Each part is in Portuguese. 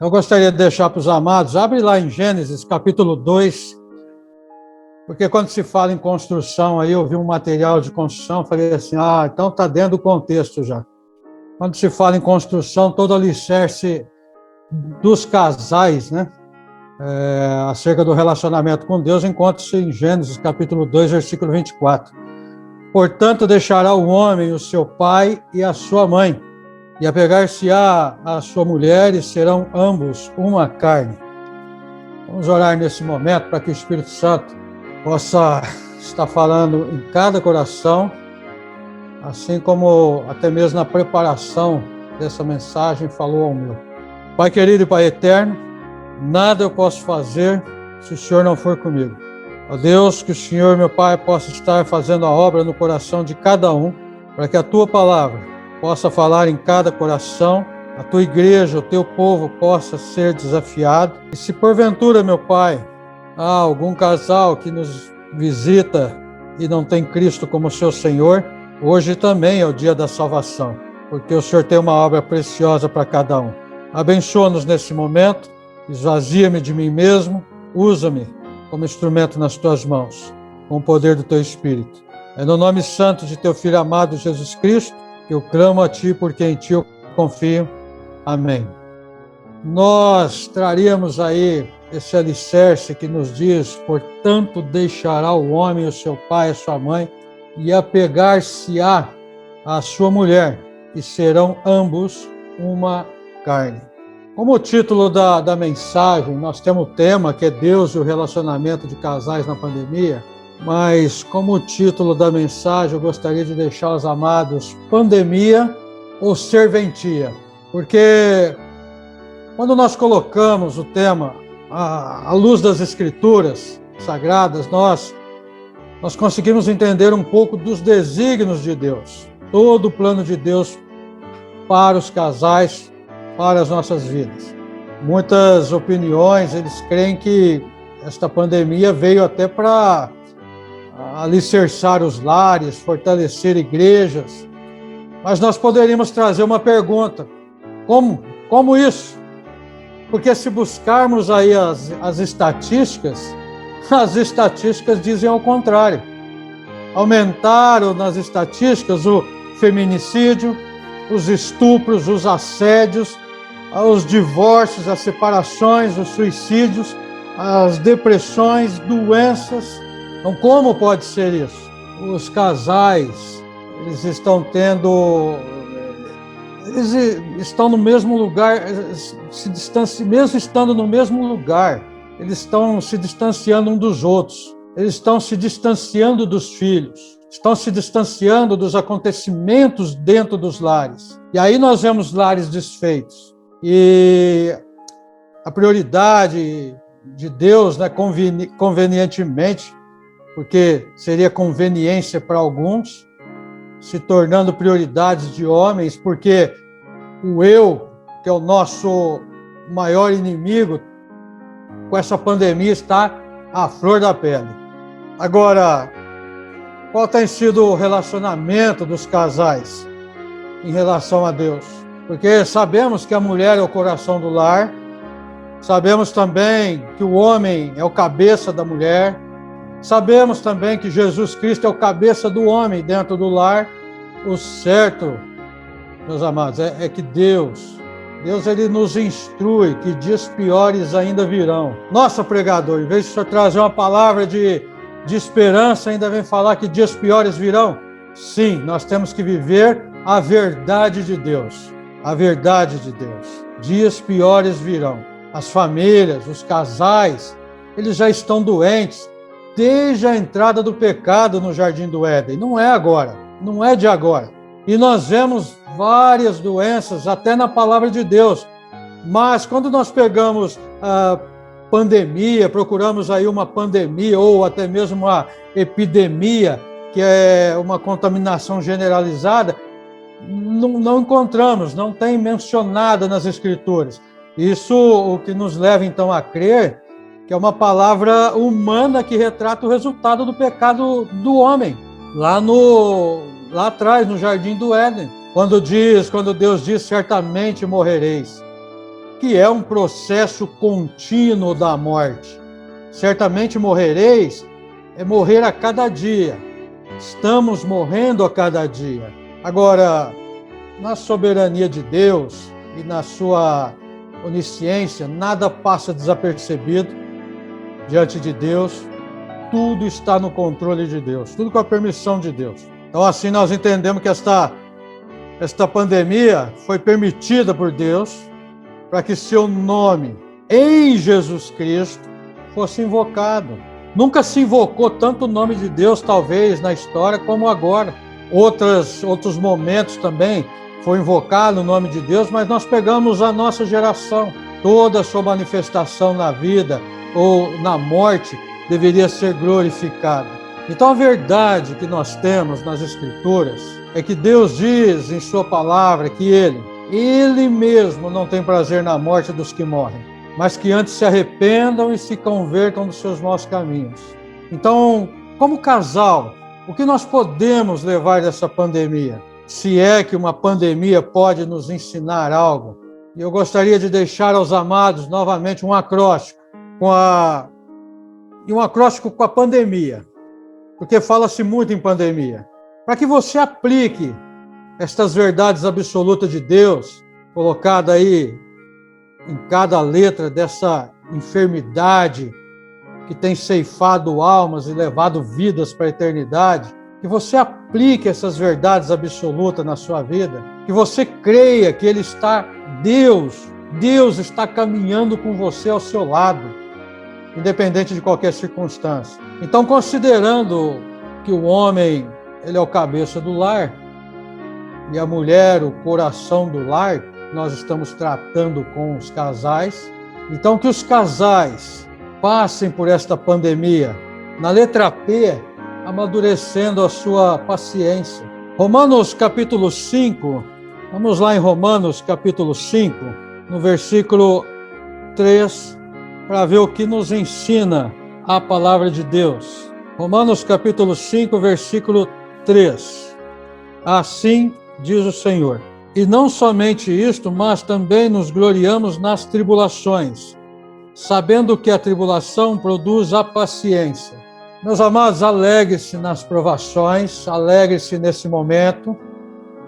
Eu gostaria de deixar para os amados, abre lá em Gênesis, capítulo 2, porque quando se fala em construção, aí eu vi um material de construção, falei assim, então está dentro do contexto já. Quando se fala em construção, todo o alicerce dos casais, né, acerca do relacionamento com Deus, encontra-se em Gênesis, capítulo 2, versículo 24. Portanto, deixará o homem o seu pai e a sua mãe, e apegar-se-á à sua mulher, e serão ambos uma carne. Vamos orar nesse momento para que o Espírito Santo possa estar falando em cada coração, assim como até mesmo na preparação dessa mensagem falou ao meu. Pai querido e Pai eterno, nada eu posso fazer se o Senhor não for comigo. Ó Deus, que o Senhor, meu Pai, possa estar fazendo a obra no coração de cada um, para que a Tua palavra possa falar em cada coração, a Tua igreja, o Teu povo possa ser desafiado. E se porventura, meu Pai, há algum casal que nos visita e não tem Cristo como seu Senhor, hoje também é o dia da salvação, porque o Senhor tem uma obra preciosa para cada um. Abençoa-nos nesse momento, esvazia-me de mim mesmo, usa-me como instrumento nas Tuas mãos, com o poder do Teu Espírito. É no nome santo de Teu Filho amado Jesus Cristo que eu clamo a Ti, porque em Ti eu confio. Amém. Nós traríamos aí esse alicerce que nos diz, portanto, deixará o homem o seu pai e a sua mãe, e apegar-se-á à sua mulher, e serão ambos uma carne. Como o título da mensagem, nós temos o tema que é Deus e o relacionamento de casais na pandemia, mas como o título da mensagem, eu gostaria de deixar os amados pandemia ou serventia, porque quando nós colocamos o tema à luz das Escrituras Sagradas, nós conseguimos entender um pouco dos desígnios de Deus, todo o plano de Deus para os casais, para as nossas vidas. Muitas opiniões, eles creem que esta pandemia veio até para alicerçar os lares, fortalecer igrejas, mas nós poderíamos trazer uma pergunta: como isso? Porque se buscarmos aí as estatísticas dizem ao contrário. Aumentaram nas estatísticas o feminicídio, os estupros, os assédios, os divórcios, as separações, os suicídios, as depressões, doenças. Então, como pode ser isso? Os casais, eles estão no mesmo lugar, mesmo estando no mesmo lugar, eles estão se distanciando um dos outros, eles estão se distanciando dos filhos, estão se distanciando dos acontecimentos dentro dos lares. E aí nós vemos lares desfeitos. E a prioridade de Deus, né, convenientemente, porque seria conveniência para alguns, se tornando prioridades de homens, porque o eu, que é o nosso maior inimigo, com essa pandemia está à flor da pele. Agora, qual tem sido o relacionamento dos casais em relação a Deus? Porque sabemos que a mulher é o coração do lar, sabemos também que o homem é o cabeça da mulher, sabemos também que Jesus Cristo é o cabeça do homem dentro do lar. O certo, meus amados, é que Deus ele nos instrui que dias piores ainda virão. Nossa, pregador, em vez de o senhor trazer uma palavra de esperança, ainda vem falar que dias piores virão? Sim, nós temos que viver a verdade de Deus. A verdade de Deus. Dias piores virão. As famílias, os casais, eles já estão doentes desde a entrada do pecado no Jardim do Éden. Não é agora, não é de agora. E nós vemos várias doenças até na palavra de Deus. Mas quando nós pegamos a pandemia, procuramos aí uma pandemia ou até mesmo uma epidemia, que é uma contaminação generalizada, não encontramos, não tem mencionada nas Escrituras. Isso o que nos leva então a crer que é uma palavra humana que retrata o resultado do pecado do homem, lá atrás, no Jardim do Éden, quando Deus diz, certamente morrereis. que é um processo contínuo da morte. Certamente morrereis, é morrer a cada dia. Estamos morrendo a cada dia. Agora, na soberania de Deus e na sua onisciência, nada passa desapercebido diante de Deus. Tudo está no controle de Deus, tudo com a permissão de Deus. Então, assim, nós entendemos que esta pandemia foi permitida por Deus para que seu nome em Jesus Cristo fosse invocado. Nunca se invocou tanto o nome de Deus, talvez, na história como agora. Outros momentos também foi invocado o nome de Deus, mas nós pegamos a nossa geração. Toda a sua manifestação na vida ou na morte deveria ser glorificada. Então a verdade que nós temos nas Escrituras é que Deus diz em sua palavra que Ele mesmo não tem prazer na morte dos que morrem, mas que antes se arrependam e se convertam dos seus maus caminhos. Então, como casal, o que nós podemos levar dessa pandemia? Se é que uma pandemia pode nos ensinar algo. E eu gostaria de deixar aos amados novamente um acróstico com a pandemia, porque fala-se muito em pandemia, para que você aplique estas verdades absolutas de Deus, colocada aí em cada letra dessa enfermidade que tem ceifado almas e levado vidas para a eternidade, que você aplique essas verdades absolutas na sua vida, que você creia que Deus está caminhando com você ao seu lado, independente de qualquer circunstância. Então, considerando que o homem, ele é o cabeça do lar, e a mulher, o coração do lar, nós estamos tratando com os casais. Então, que os casais passem por esta pandemia, na letra P, amadurecendo a sua paciência. Romanos capítulo 5, vamos lá em Romanos capítulo 5, no versículo 3, para ver o que nos ensina a palavra de Deus. Romanos capítulo 5, versículo 3. Assim diz o Senhor: e não somente isto, mas também nos gloriamos nas tribulações, sabendo que a tribulação produz a paciência. Meus amados, alegre-se nas provações, alegre-se nesse momento.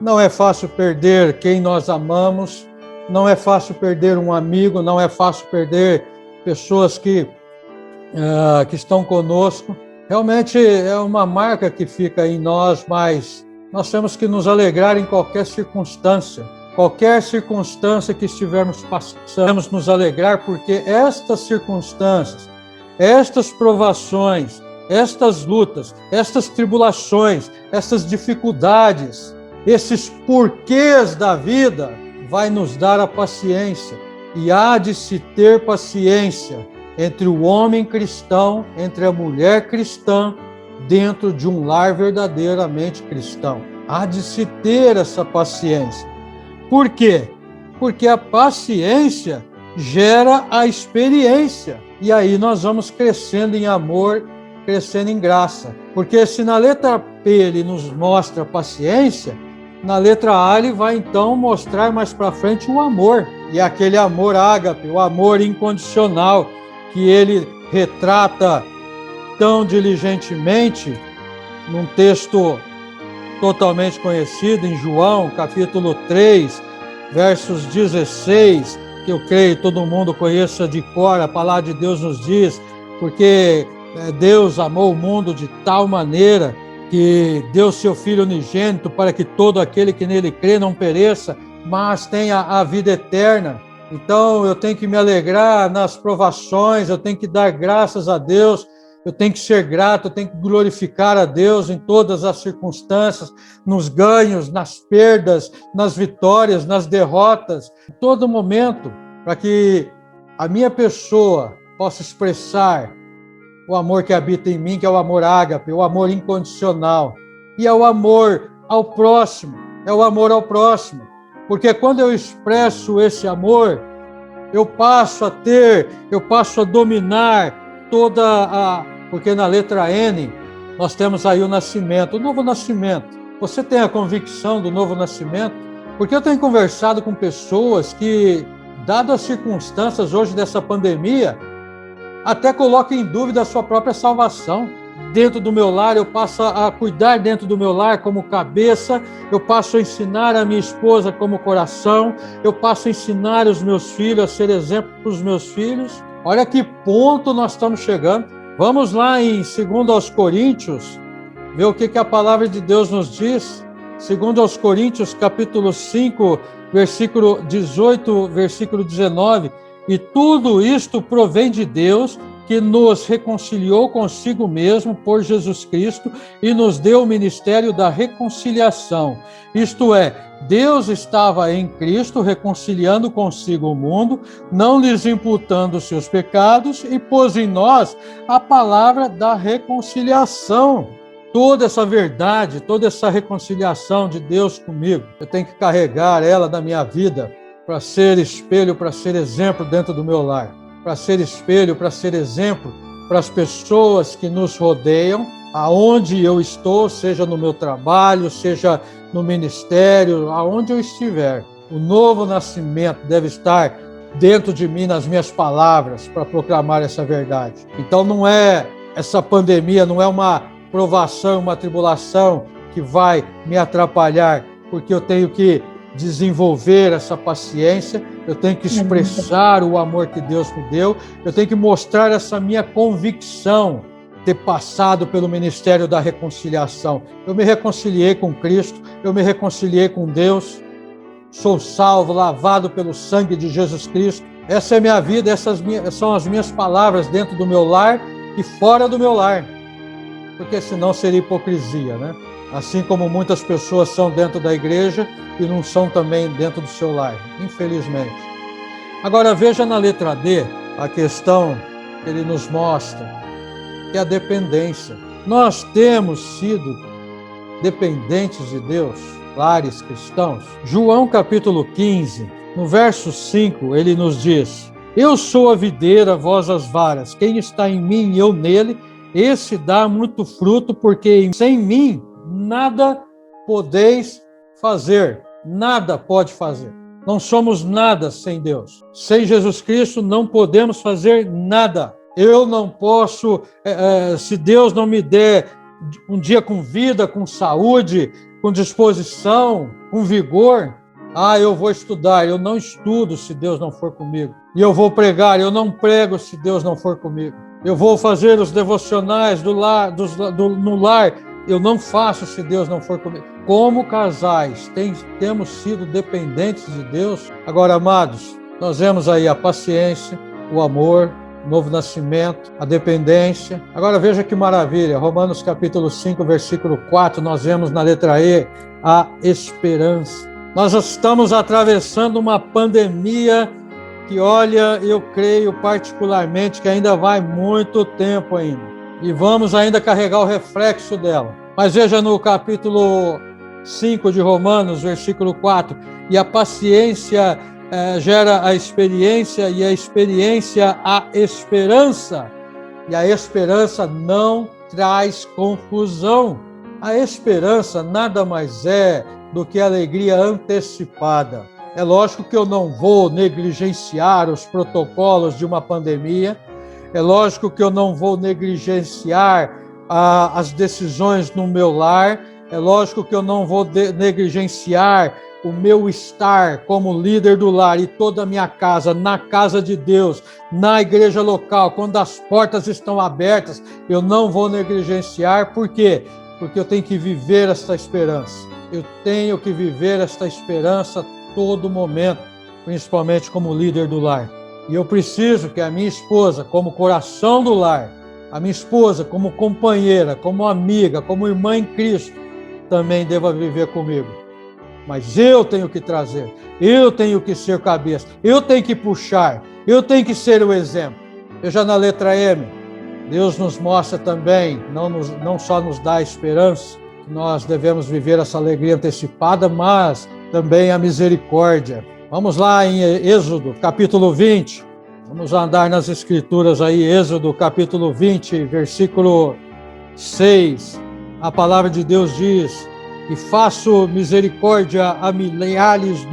Não é fácil perder quem nós amamos, não é fácil perder um amigo, não é fácil perder pessoas que estão conosco. Realmente é uma marca que fica em nós, mas nós temos que nos alegrar em qualquer circunstância que estivermos passando, temos nos alegrar, porque estas circunstâncias, estas provações, estas lutas, estas tribulações, estas dificuldades, esses porquês da vida, vai nos dar a paciência. E há de se ter paciência entre o homem cristão, entre a mulher cristã, dentro de um lar verdadeiramente cristão. Há de se ter essa paciência. Por quê? Porque a paciência gera a experiência. E aí nós vamos crescendo em amor, crescendo em graça. Porque se na letra P ele nos mostra a paciência, na letra A ele vai então mostrar mais para frente o amor. E aquele amor ágape, o amor incondicional, que ele retrata tão diligentemente num texto totalmente conhecido, em João, capítulo 3, versos 16, que eu creio todo mundo conheça de cor. A palavra de Deus nos diz, porque Deus amou o mundo de tal maneira que deu seu Filho unigênito para que todo aquele que nele crê não pereça, mas tenha a vida eterna. Então eu tenho que me alegrar nas provações, eu tenho que dar graças a Deus, eu tenho que ser grato, eu tenho que glorificar a Deus em todas as circunstâncias, nos ganhos, nas perdas, nas vitórias, nas derrotas, em todo momento, para que a minha pessoa possa expressar o amor que habita em mim, que é o amor ágape, o amor incondicional. E é o amor ao próximo, é o amor ao próximo. Porque quando eu expresso esse amor, eu passo a dominar toda a... Porque na letra N, nós temos aí o nascimento, o novo nascimento. Você tem a convicção do novo nascimento? Porque eu tenho conversado com pessoas que dadas as circunstâncias hoje dessa pandemia, até coloca em dúvida a sua própria salvação. Dentro do meu lar, eu passo a cuidar dentro do meu lar como cabeça, eu passo a ensinar a minha esposa como coração, eu passo a ensinar os meus filhos, a ser exemplo para os meus filhos. Olha que ponto nós estamos chegando. Vamos lá em 2 Coríntios, ver o que a palavra de Deus nos diz. 2 Coríntios, capítulo 5, versículo 18, versículo 19. E tudo isto provém de Deus, que nos reconciliou consigo mesmo por Jesus Cristo e nos deu o ministério da reconciliação. Isto é, Deus estava em Cristo reconciliando consigo o mundo, não lhes imputando seus pecados, e pôs em nós a palavra da reconciliação. Toda essa verdade, toda essa reconciliação de Deus comigo, eu tenho que carregar ela na minha vida para ser espelho, para ser exemplo dentro do meu lar. Para ser espelho, para ser exemplo para as pessoas que nos rodeiam, aonde eu estou, seja no meu trabalho, seja no ministério, aonde eu estiver. O novo nascimento deve estar dentro de mim, nas minhas palavras, para proclamar essa verdade. Então não é essa pandemia, não é uma provação, uma tribulação que vai me atrapalhar, porque eu tenho que desenvolver essa paciência, eu tenho que expressar o amor que Deus me deu, eu tenho que mostrar essa minha convicção, ter passado pelo ministério da reconciliação. Eu me reconciliei com Cristo, eu me reconciliei com Deus, sou salvo, lavado pelo sangue de Jesus Cristo. Essa é a minha vida, essas são as minhas palavras dentro do meu lar e fora do meu lar, porque senão seria hipocrisia, né? Assim como muitas pessoas são dentro da igreja e não são também dentro do seu lar, infelizmente. Agora veja na letra D a questão que ele nos mostra, que é a dependência. Nós temos sido dependentes de Deus, lares cristãos. João capítulo 15, no verso 5, ele nos diz: Eu sou a videira, vós as varas. Quem está em mim e eu nele, esse dá muito fruto, porque sem mim nada podeis fazer, nada pode fazer. Não somos nada sem Deus. Sem Jesus Cristo não podemos fazer nada. Eu não posso, se Deus não me der um dia com vida, com saúde, com disposição, com vigor, eu vou estudar. Eu não estudo se Deus não for comigo. E eu vou pregar, eu não prego se Deus não for comigo. Eu vou fazer os devocionais no lar, eu não faço se Deus não for comigo. Como casais, temos sido dependentes de Deus. Agora, amados, nós vemos aí a paciência, o amor, o novo nascimento, a dependência. Agora veja que maravilha, Romanos capítulo 5, versículo 4, nós vemos na letra E a esperança. Nós estamos atravessando uma pandemia que, olha, eu creio particularmente que ainda vai muito tempo ainda. E vamos ainda carregar o reflexo dela. Mas veja no capítulo 5 de Romanos, versículo 4, e a paciência gera a experiência, e a experiência a esperança. E a esperança não traz confusão. A esperança nada mais é do que alegria antecipada. É lógico que eu não vou negligenciar os protocolos de uma pandemia, é lógico que eu não vou negligenciar as decisões no meu lar, é lógico que eu não vou negligenciar o meu estar como líder do lar e toda a minha casa, na casa de Deus, na igreja local, quando as portas estão abertas, eu não vou negligenciar. Por quê? Porque eu tenho que viver esta esperança. Eu tenho que viver esta esperança a todo momento, principalmente como líder do lar. E eu preciso que a minha esposa, como coração do lar, a minha esposa como companheira, como amiga, como irmã em Cristo, também deva viver comigo. Mas eu tenho que trazer, eu tenho que ser cabeça, eu tenho que puxar, eu tenho que ser o exemplo. Veja na letra M, Deus nos mostra também, não só nos dá a esperança, que nós devemos viver essa alegria antecipada, mas também a misericórdia. Vamos lá em Êxodo, capítulo 20. Vamos andar nas escrituras aí, Êxodo, capítulo 20, versículo 6. A palavra de Deus diz: e faço misericórdia a milhares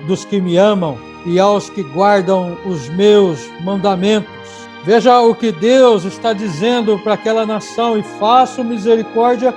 dos que me amam e aos que guardam os meus mandamentos. Veja o que Deus está dizendo para aquela nação: e faço misericórdia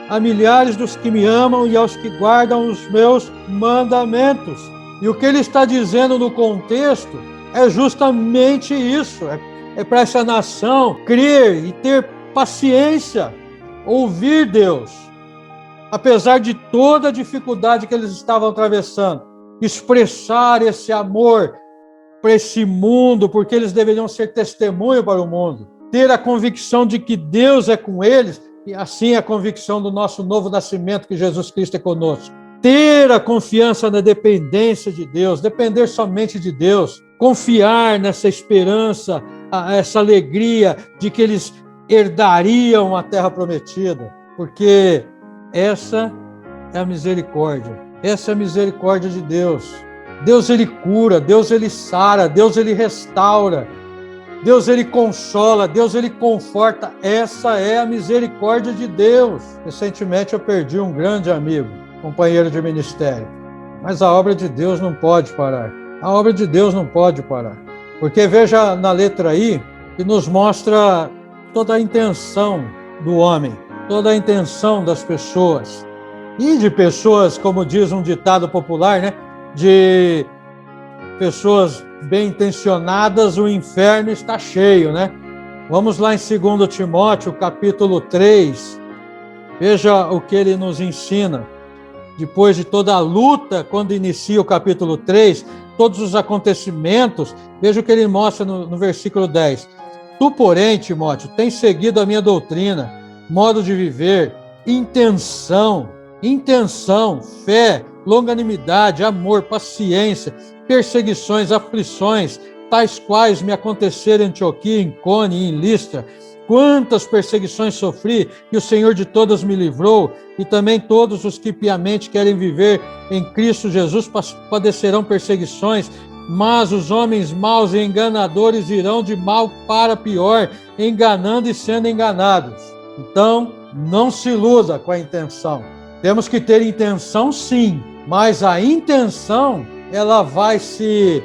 a milhares dos que me amam e aos que guardam os meus mandamentos. E o que ele está dizendo no contexto é justamente isso, é para essa nação crer e ter paciência, ouvir Deus, apesar de toda a dificuldade que eles estavam atravessando, expressar esse amor para esse mundo, porque eles deveriam ser testemunho para o mundo, ter a convicção de que Deus é com eles, e assim a convicção do nosso novo nascimento, que Jesus Cristo é conosco. Ter a confiança na dependência de Deus, depender somente de Deus, confiar nessa esperança, essa alegria de que eles herdariam a terra prometida, porque essa é a misericórdia, essa é a misericórdia de Deus. Deus, ele cura, Deus, ele sara, Deus, ele restaura, Deus, ele consola, Deus, ele conforta. Essa é a misericórdia de Deus. Recentemente eu perdi um grande amigo, companheiro de ministério, mas a obra de Deus não pode parar. A obra de Deus não pode parar, porque veja na letra I, que nos mostra toda a intenção do homem, toda a intenção das pessoas, e de pessoas, como diz um ditado popular, né? De pessoas bem intencionadas, o inferno está cheio, né? Vamos lá em 2 Timóteo, capítulo 3, veja o que ele nos ensina. Depois de toda a luta, quando inicia o capítulo 3, todos os acontecimentos, veja o que ele mostra no versículo 10. Tu, porém, Timóteo, tens seguido a minha doutrina, modo de viver, intenção, fé, longanimidade, amor, paciência, perseguições, aflições, tais quais me aconteceram em Antioquia, em Icônio e em Listra. Quantas perseguições sofri, e o Senhor de todas me livrou, e também todos os que piamente querem viver em Cristo Jesus padecerão perseguições, mas os homens maus e enganadores irão de mal para pior, enganando e sendo enganados. Então, não se iluda com a intenção. Temos que ter intenção, sim, mas a intenção, ela vai se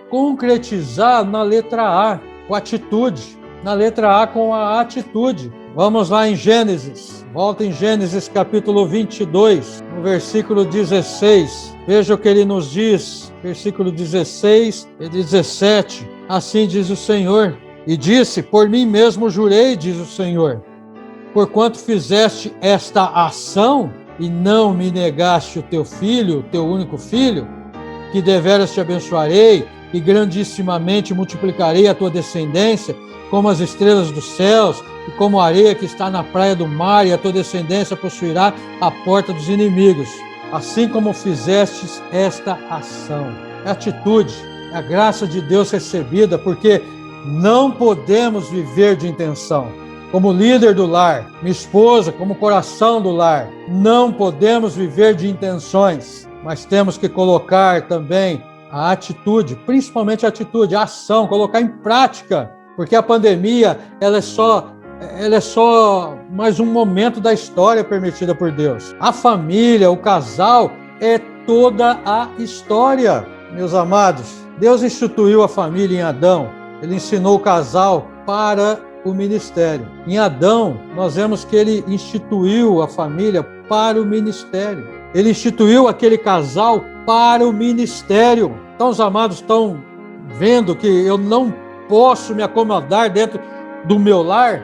concretizar na letra A, com atitude. Na letra A, com a atitude. Vamos lá em Gênesis. Volta em Gênesis, capítulo 22, no versículo 16. Veja o que ele nos diz, versículo 16 e 17. Assim diz o Senhor. E disse: por mim mesmo jurei, diz o Senhor, porquanto fizeste esta ação e não me negaste o teu filho, teu único filho, que deveras te abençoarei e grandissimamente multiplicarei a tua descendência, como as estrelas dos céus e como a areia que está na praia do mar, e a tua descendência possuirá a porta dos inimigos. Assim como fizestes esta ação. É atitude, é a graça de Deus recebida, porque não podemos viver de intenção. Como líder do lar, minha esposa, como coração do lar, não podemos viver de intenções, mas temos que colocar também a atitude, principalmente a atitude, a ação, colocar em prática, porque a pandemia ela é só mais um momento da história permitida por Deus. A família, o casal, é toda a história. Meus amados, Deus instituiu a família em Adão, ele ensinou o casal para o ministério. Em Adão, nós vemos que ele instituiu a família para o ministério. Ele instituiu aquele casal para o ministério. Então, os amados estão vendo que eu não posso me acomodar dentro do meu lar,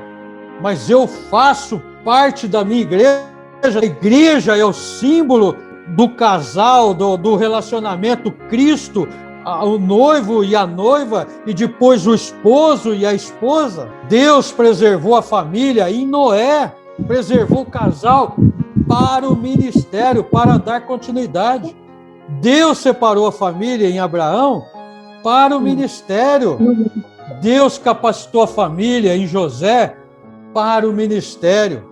mas eu faço parte da minha igreja. A igreja é o símbolo do casal, do relacionamento Cristo, o noivo e a noiva, e depois o esposo e a esposa. Deus preservou a família em Noé, preservou o casal para o ministério, para dar continuidade. Deus separou a família em Abraão para o ministério. Deus capacitou a família em José para o ministério.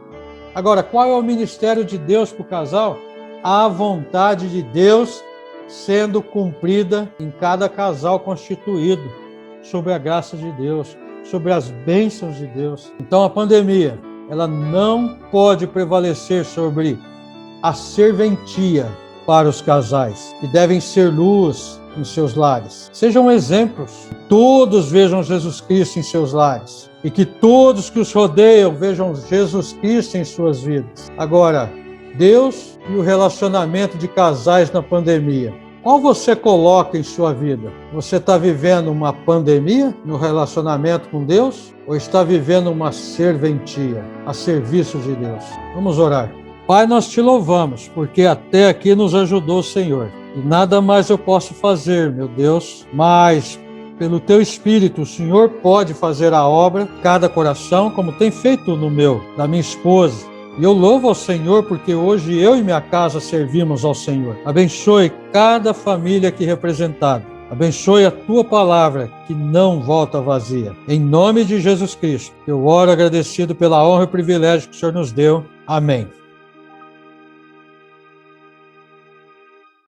Agora, qual é o ministério de Deus para o casal? A vontade de Deus sendo cumprida em cada casal constituído, sobre a graça de Deus, sobre as bênçãos de Deus. Então, a pandemia, ela não pode prevalecer sobre a serventia para os casais, que devem ser luz em seus lares. Sejam exemplos, todos vejam Jesus Cristo em seus lares e que todos que os rodeiam vejam Jesus Cristo em suas vidas. Agora, Deus e o relacionamento de casais na pandemia. Qual você coloca em sua vida? Você está vivendo uma pandemia no relacionamento com Deus ou está vivendo uma serventia a serviço de Deus? Vamos orar. Pai, nós te louvamos, porque até aqui nos ajudou o Senhor. E nada mais eu posso fazer, meu Deus, mas pelo teu Espírito, o Senhor pode fazer a obra, cada coração, como tem feito no meu, da minha esposa. E eu louvo ao Senhor, porque hoje eu e minha casa servimos ao Senhor. Abençoe cada família aqui representada. Abençoe a tua palavra, que não volta vazia. Em nome de Jesus Cristo, eu oro agradecido pela honra e privilégio que o Senhor nos deu. Amém.